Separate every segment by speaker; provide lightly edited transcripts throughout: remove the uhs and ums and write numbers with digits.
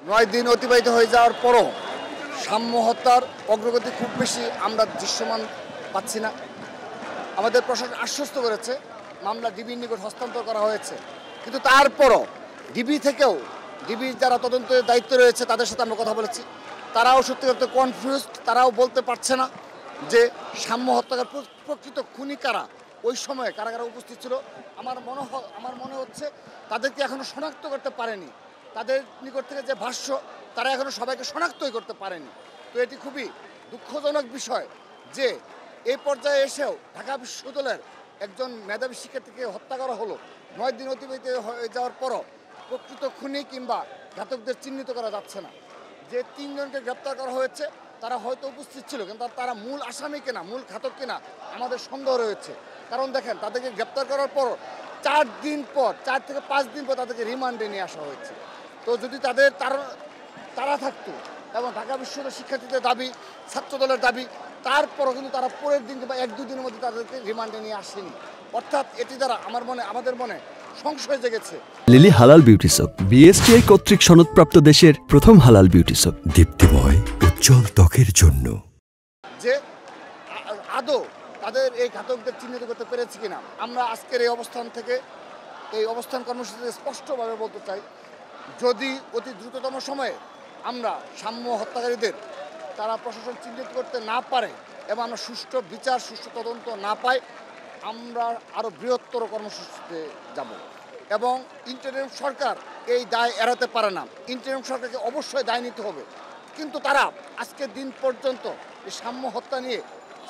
Speaker 1: ৯ দিন অতিবাহিত হয়ে যাওয়ার পরও সাম্য হত্যার অগ্রগতি খুব বেশি আমরা দৃশ্যমান পাচ্ছি না। আমাদের প্রশাসন আশ্বস্ত করেছে মামলা ডিবির নিকট হস্তান্তর করা হয়েছে, কিন্তু তারপরও ডিবির যারা তদন্তের দায়িত্ব রয়েছে তাদের সাথে আমরা কথা বলেছি, তারাও সত্যি করতে কনফিউজড। তারাও বলতে পারছে না যে সাম্য হত্যাকার প্রকৃত খুনি কারা, ওই সময়ে কারা কারা উপস্থিত ছিল। আমার মনে হচ্ছে তাদেরকে এখনও শনাক্ত করতে পারেনি। তাদের নিকট থেকে যে ভাষ্য, তারা এখনও সবাইকে শনাক্তই করতে পারেনি। তো এটি খুবই দুঃখজনক বিষয় যে এই পর্যায়ে এসেও ঢাকা বিশ্ববিদ্যালয়ের একজন মেধাবী শিক্ষার্থীকে হত্যা করা হলো। ৯ দিন অতিবাহিত হয়ে যাওয়ার পরও প্রকৃত খুনি কিংবা ঘাতকদের চিহ্নিত করা যাচ্ছে না। যে ৩ জনকে গ্রেপ্তার করা হয়েছে তারা হয়তো উপস্থিত ছিল, কিন্তু তারা মূল আসামি কিনা, মূল ঘাতক কিনা আমাদের সন্দেহ রয়েছে। কারণ দেখেন, তাদেরকে গ্রেপ্তার করার পর 4 থেকে 5 দিন পর তাদেরকে রিমান্ডে নিয়ে আসা হয়েছে। তো যদি তারা থাকতো এবং ঢাকা বিশ্ববিদ্যালয়ের শিক্ষার্থীদের দাবি, ছাত্রদলের দাবি, তারপরও কিন্তু তারা পরের দিন কিংবা 1-2 দিনের মধ্যে তাদেরকে রিমান্ডে নিয়ে আসেনি। অর্থাৎ এটি দ্বারা আমাদের মনে সংশয় জেগেছে।
Speaker 2: লিলি হালাল বিউটি সোপ, বিএসটিআই কর্তৃক সনদপ্রাপ্ত দেশের প্রথম হালাল বিউটি সোপ, দীপ্তিময় উজ্জ্বল ত্বকের জন্য।
Speaker 1: যে আদৌ তাদের এই ঘাতকদের চিহ্নিত করতে পেরেছি কিনা। আমরা আজকের এই অবস্থান কর্মসূচিতে স্পষ্টভাবে বলতে চাই, যদি অতি দ্রুততম সময়ে আমরা সাম্য হত্যাকারীদের তারা প্রশাসন চিহ্নিত করতে না পারে এবং আমরা সুষ্ঠু বিচার, সুষ্ঠু তদন্ত না পাই, আমরা আরও বৃহত্তর কর্মসূচিতে যাব। এবং ইন্টারিম সরকার এই দায় এড়াতে পারে না। ইন্টারিম সরকারকে অবশ্যই দায় নিতে হবে, কিন্তু তারা আজকের দিন পর্যন্ত এই সাম্য হত্যা নিয়ে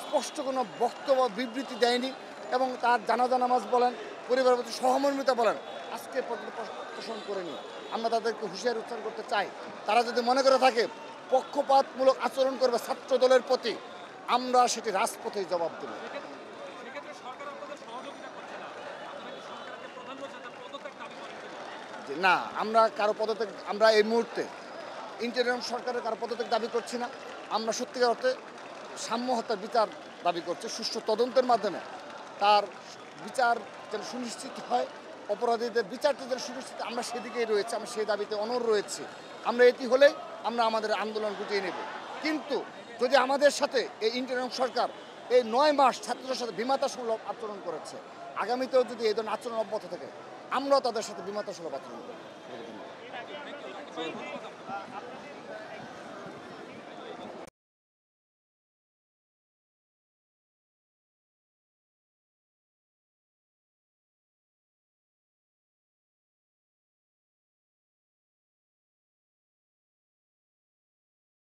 Speaker 1: স্পষ্ট কোনো বক্তব্য বিবৃতি দেয়নি এবং তার জানাজা নামাজ বলেন, পরিবারের প্রতি সহমর্মিতা বলেন, আজকে পর্যন্ত পোষণ করেনি। আমরা তাদেরকে হুঁশিয়ারি উচ্চারণ করতে চাই, তারা যদি মনে করে থাকে পক্ষপাতমূলক আচরণ করবে ছাত্র দলের প্রতি, আমরা সেটি রাজপথেই জবাব দেব। না, আমরা এই মুহূর্তে ইন্টারিম সরকারের কারো পদত্যাগ দাবি করছি না। আমরা সত্যিকার অর্থে সাম্য হত্যার বিচার দাবি করছি। সুষ্ঠু তদন্তের মাধ্যমে তার বিচার যেন সুনিশ্চিত হয়, অপরাধীদের বিচারটি যেন সুনিশ্চিত, আমরা সেদিকেই রয়েছে, আমরা সেই দাবিতে অনড় রয়েছি। আমরা এটি হলেই আমরা আমাদের আন্দোলন গুটিয়ে নেব। কিন্তু যদি আমাদের সাথে এই ইন্টারিম সরকার এই 9 মাস ছাত্রদের সাথে বিমাতাসুলভ আচরণ করেছে, আগামীতেও যদি এই ধরনের আচরণ অব্যাহত থাকে, আমরাও তাদের সাথে বিমাতাসুলভ আচরণ করব।